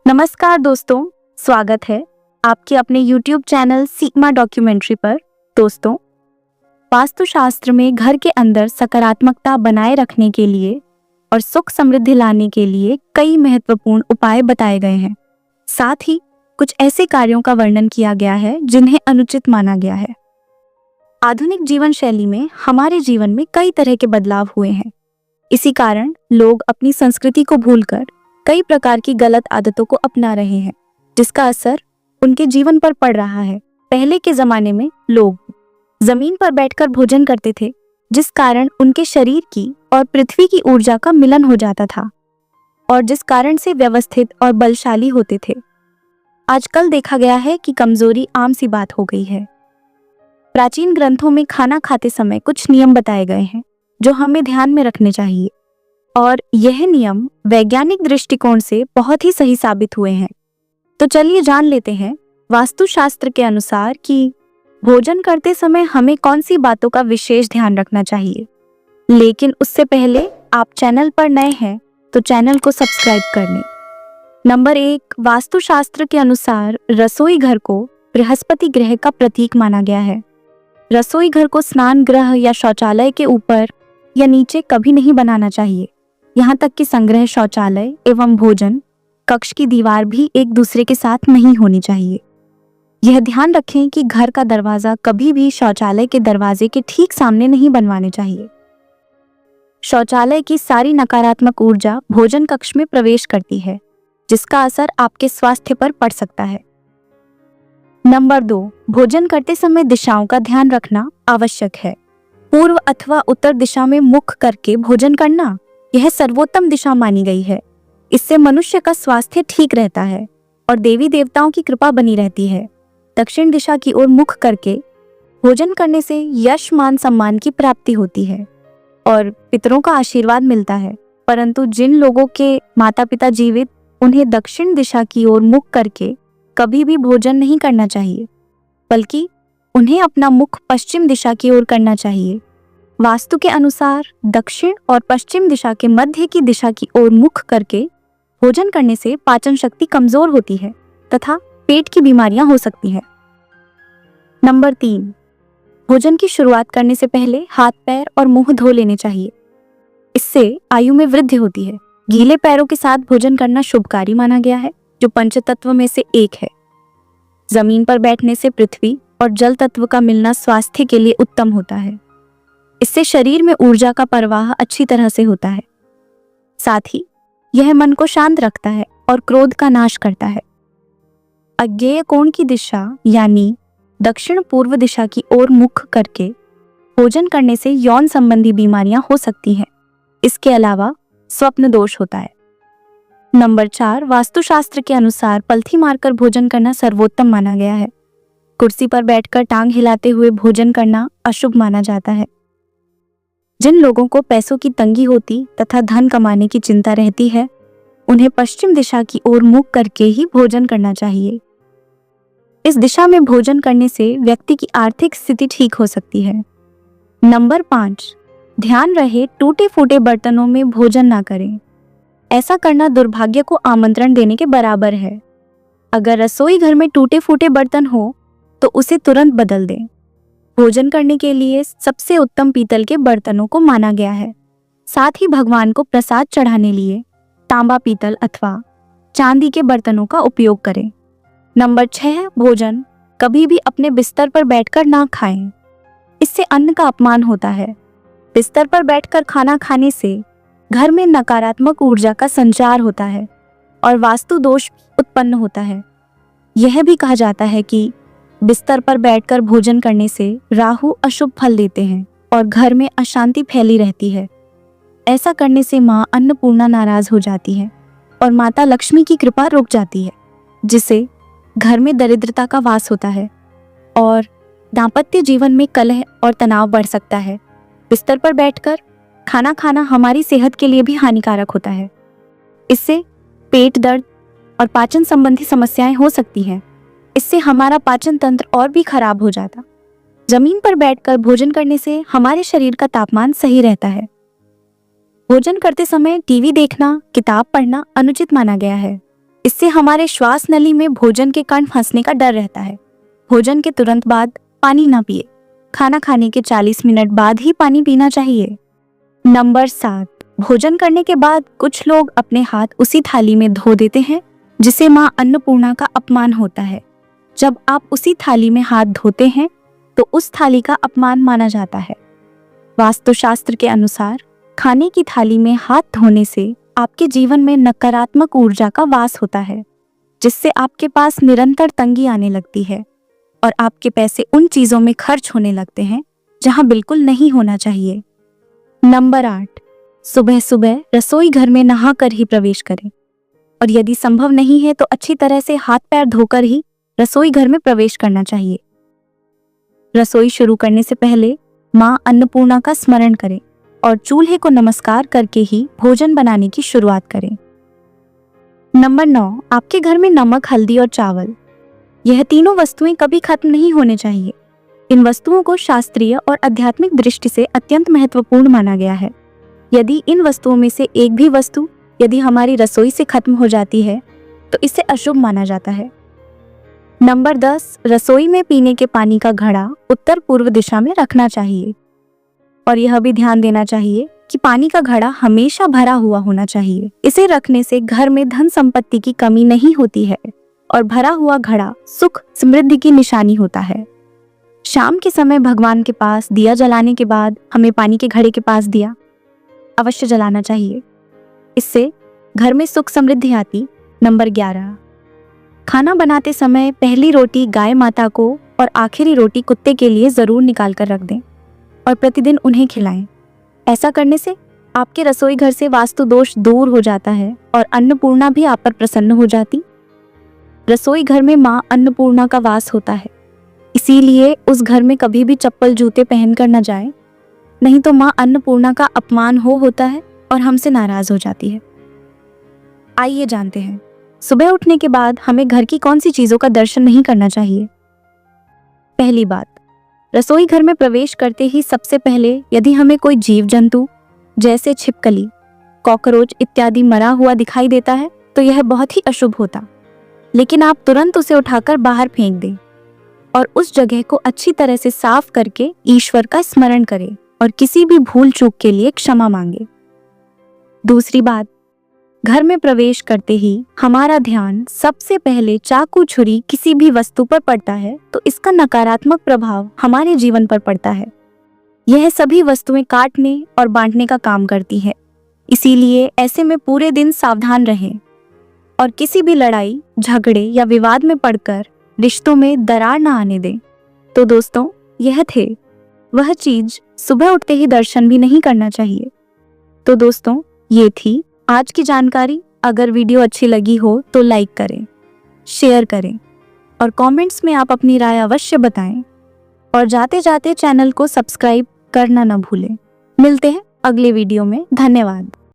नमस्कार दोस्तों, स्वागत है आपके अपने YouTube चैनल सीमा डॉक्यूमेंट्री पर। दोस्तों, वास्तुशास्त्र में घर के अंदर सकारात्मकता बनाए रखने के लिए और सुख समृद्धि लाने के लिए कई महत्वपूर्ण उपाय बताए गए हैं। साथ ही कुछ ऐसे कार्यों का वर्णन किया गया है जिन्हें अनुचित माना गया है। आधुनिक जीवन शैली में हमारे जीवन में कई तरह के बदलाव हुए हैं। इसी कारण लोग अपनी संस्कृति को भूलकर कई प्रकार की गलत आदतों को अपना रहे हैं, जिसका असर उनके जीवन पर पड़ रहा है। पहले के जमाने में लोग जमीन पर बैठकर भोजन करते थे, जिस कारण उनके शरीर की और पृथ्वी की ऊर्जा का मिलन हो जाता था और जिस कारण से व्यवस्थित और बलशाली होते थे। आजकल देखा गया है कि कमजोरी आम सी बात हो गई है। प्राचीन ग्रंथों में खाना खाते समय कुछ नियम बताए गए हैं जो हमें ध्यान में रखने चाहिए, और यह नियम वैज्ञानिक दृष्टिकोण से बहुत ही सही साबित हुए हैं। तो चलिए जान लेते हैं वास्तुशास्त्र के अनुसार कि भोजन करते समय हमें कौन सी बातों का विशेष ध्यान रखना चाहिए। लेकिन उससे पहले आप चैनल पर नए हैं तो चैनल को सब्सक्राइब कर लें। नंबर 1, वास्तुशास्त्र के अनुसार रसोई घर को बृहस्पति ग्रह का प्रतीक माना गया है। रसोई घर को स्नान गृह या शौचालय के ऊपर या नीचे कभी नहीं बनाना चाहिए। यहाँ तक कि संग्रह शौचालय एवं भोजन कक्ष की दीवार भी एक दूसरे के साथ नहीं होनी चाहिए। यह ध्यान रखें कि घर का दरवाजा कभी भी शौचालय के दरवाजे के ठीक सामने नहीं बनवाने चाहिए। शौचालय की सारी नकारात्मक ऊर्जा भोजन कक्ष में प्रवेश करती है, जिसका असर आपके स्वास्थ्य पर पड़ सकता है। नंबर 2, भोजन करते समय दिशाओं का ध्यान रखना आवश्यक है। पूर्व अथवा उत्तर दिशा में मुख करके भोजन करना यह सर्वोत्तम दिशा मानी गई है। इससे मनुष्य का स्वास्थ्य ठीक रहता है और देवी देवताओं की कृपा बनी रहती है। दक्षिण दिशा की ओर मुख करके भोजन करने से यश मान सम्मान की प्राप्ति होती है और पितरों का आशीर्वाद मिलता है। परंतु जिन लोगों के माता पिता जीवित, उन्हें दक्षिण दिशा की ओर मुख करके कभी भी भोजन नहीं करना चाहिए, बल्कि उन्हें अपना मुख पश्चिम दिशा की ओर करना चाहिए। वास्तु के अनुसार दक्षिण और पश्चिम दिशा के मध्य की दिशा की ओर मुख करके भोजन करने से पाचन शक्ति कमजोर होती है तथा पेट की बीमारियां हो सकती हैं। नंबर 3, भोजन की शुरुआत करने से पहले हाथ पैर और मुंह धो लेने चाहिए। इससे आयु में वृद्धि होती है। गीले पैरों के साथ भोजन करना शुभकारी माना गया है, जो पंचतत्व में से एक है। जमीन पर बैठने से पृथ्वी और जल तत्व का मिलना स्वास्थ्य के लिए उत्तम होता है। इससे शरीर में ऊर्जा का प्रवाह अच्छी तरह से होता है। साथ ही यह मन को शांत रखता है और क्रोध का नाश करता है। अज्ञेय कोण की दिशा यानी दक्षिण पूर्व दिशा की ओर मुख करके भोजन करने से यौन संबंधी बीमारियां हो सकती हैं। इसके अलावा स्वप्न दोष होता है। नंबर 4, वास्तुशास्त्र के अनुसार पलथी मारकर भोजन करना सर्वोत्तम माना गया है। कुर्सी पर बैठकर टांग हिलाते हुए भोजन करना अशुभ माना जाता है। जिन लोगों को पैसों की तंगी होती तथा धन कमाने की चिंता रहती है, उन्हें पश्चिम दिशा की ओर मुख करके ही भोजन करना चाहिए। इस दिशा में भोजन करने से व्यक्ति की आर्थिक स्थिति ठीक हो सकती है। नंबर 5, ध्यान रहे टूटे फूटे बर्तनों में भोजन ना करें। ऐसा करना दुर्भाग्य को आमंत्रण देने के बराबर है। अगर रसोई घर में टूटे फूटे बर्तन हो तो उसे तुरंत बदल दें। भोजन करने के लिए सबसे उत्तम पीतल के बर्तनों को माना गया है। साथ ही भगवान को प्रसाद चढ़ाने लिए तांबा, पीतल अथवा चांदी के बर्तनों का उपयोग करें। नंबर 6, भोजन कभी भी अपने बिस्तर पर बैठकर ना खाएं। इससे अन्न का अपमान होता है। बिस्तर पर बैठकर खाना खाने से घर में नकारात्मक ऊर्जा का संचार होता है और वास्तु दोष उत्पन्न होता है। यह भी कहा जाता है कि बिस्तर पर बैठकर भोजन करने से राहु अशुभ फल देते हैं और घर में अशांति फैली रहती है। ऐसा करने से मां अन्नपूर्णा नाराज हो जाती है और माता लक्ष्मी की कृपा रुक जाती है, जिससे घर में दरिद्रता का वास होता है और दांपत्य जीवन में कलह और तनाव बढ़ सकता है। बिस्तर पर बैठकर खाना खाना हमारी सेहत के लिए भी हानिकारक होता है। इससे पेट दर्द और पाचन संबंधी समस्याएं हो सकती हैं। इससे हमारा पाचन तंत्र और भी खराब हो जाता। जमीन पर बैठकर भोजन करने से हमारे शरीर का तापमान सही रहता है। भोजन करते समय टीवी देखना, किताब पढ़ना अनुचित माना गया है। इससे हमारे श्वास नली में भोजन के कण फंसने का डर रहता है। भोजन के तुरंत बाद पानी ना पिए। खाना खाने के 40 मिनट बाद ही पानी पीना चाहिए। नंबर 7, भोजन करने के बाद कुछ लोग अपने हाथ उसी थाली में धो देते हैं, जिसे मां अन्नपूर्णा का अपमान होता है। जब आप उसी थाली में हाथ धोते हैं तो उस थाली का अपमान माना जाता है। वास्तुशास्त्र के अनुसार खाने की थाली में हाथ धोने से आपके जीवन में नकारात्मक ऊर्जा का वास होता है, जिससे आपके पास निरंतर तंगी आने लगती है और आपके पैसे उन चीजों में खर्च होने लगते हैं जहां बिल्कुल नहीं होना चाहिए। नंबर 8, सुबह सुबह रसोई घर में नहाकर ही प्रवेश करें, और यदि संभव नहीं है तो अच्छी तरह से हाथ पैर धोकर ही रसोई घर में प्रवेश करना चाहिए। रसोई शुरू करने से पहले मां अन्नपूर्णा का स्मरण करें और चूल्हे को नमस्कार करके ही भोजन बनाने की शुरुआत करें। नंबर 9, आपके घर में नमक, हल्दी और चावल, यह तीनों वस्तुएं कभी खत्म नहीं होने चाहिए। इन वस्तुओं को शास्त्रीय और आध्यात्मिक दृष्टि से अत्यंत महत्वपूर्ण माना गया है। यदि इन वस्तुओं में से एक भी वस्तु यदि हमारी रसोई से खत्म हो जाती है तो इसे अशुभ माना जाता है। नंबर 10, रसोई में पीने के पानी का घड़ा उत्तर पूर्व दिशा में रखना चाहिए, और यह भी ध्यान देना चाहिए कि पानी का घड़ा हमेशा भरा हुआ होना चाहिए। इसे रखने से घर में धन संपत्ति की कमी नहीं होती है और भरा हुआ घड़ा सुख समृद्धि की निशानी होता है। शाम के समय भगवान के पास दिया जलाने के बाद हमें पानी के घड़े के पास दिया अवश्य जलाना चाहिए। इससे घर में सुख समृद्धि आती। नंबर 11, खाना बनाते समय पहली रोटी गाय माता को और आखिरी रोटी कुत्ते के लिए जरूर निकाल कर रख दें और प्रतिदिन उन्हें खिलाएं। ऐसा करने से आपके रसोई घर से वास्तु दोष दूर हो जाता है और अन्नपूर्णा भी आप पर प्रसन्न हो जाती। रसोई घर में मां अन्नपूर्णा का वास होता है, इसीलिए उस घर में कभी भी चप्पल जूते पहनकर न जाए, नहीं तो मां अन्नपूर्णा का अपमान होता है और हमसे नाराज हो जाती है। आइए जानते हैं, सुबह उठने के बाद हमें घर की कौन सी चीजों का दर्शन नहीं करना चाहिए। पहली बात, रसोई घर में प्रवेश करते ही सबसे पहले यदि हमें कोई जीव जंतु जैसे छिपकली, कॉकरोच इत्यादि मरा हुआ दिखाई देता है तो यह बहुत ही अशुभ होता, लेकिन आप तुरंत उसे उठाकर बाहर फेंक दें और उस जगह को अच्छी तरह से साफ करके ईश्वर का स्मरण करें और किसी भी भूल चूक के लिए क्षमा मांगे। दूसरी बात, घर में प्रवेश करते ही हमारा ध्यान सबसे पहले चाकू छुरी किसी भी वस्तु पर पड़ता है तो इसका नकारात्मक प्रभाव हमारे जीवन पर पड़ता है। यह सभी वस्तुएं काटने और बांटने का काम करती है, इसीलिए ऐसे में पूरे दिन सावधान रहें और किसी भी लड़ाई, झगड़े या विवाद में पड़कर रिश्तों में दरार न आने दें। तो दोस्तों, यह थे वह चीज सुबह उठते ही दर्शन भी नहीं करना चाहिए। तो दोस्तों, ये थी आज की जानकारी। अगर वीडियो अच्छी लगी हो तो लाइक करें, शेयर करें और कमेंट्स में आप अपनी राय अवश्य बताएं, और जाते जाते चैनल को सब्सक्राइब करना न भूलें। मिलते हैं अगले वीडियो में। धन्यवाद।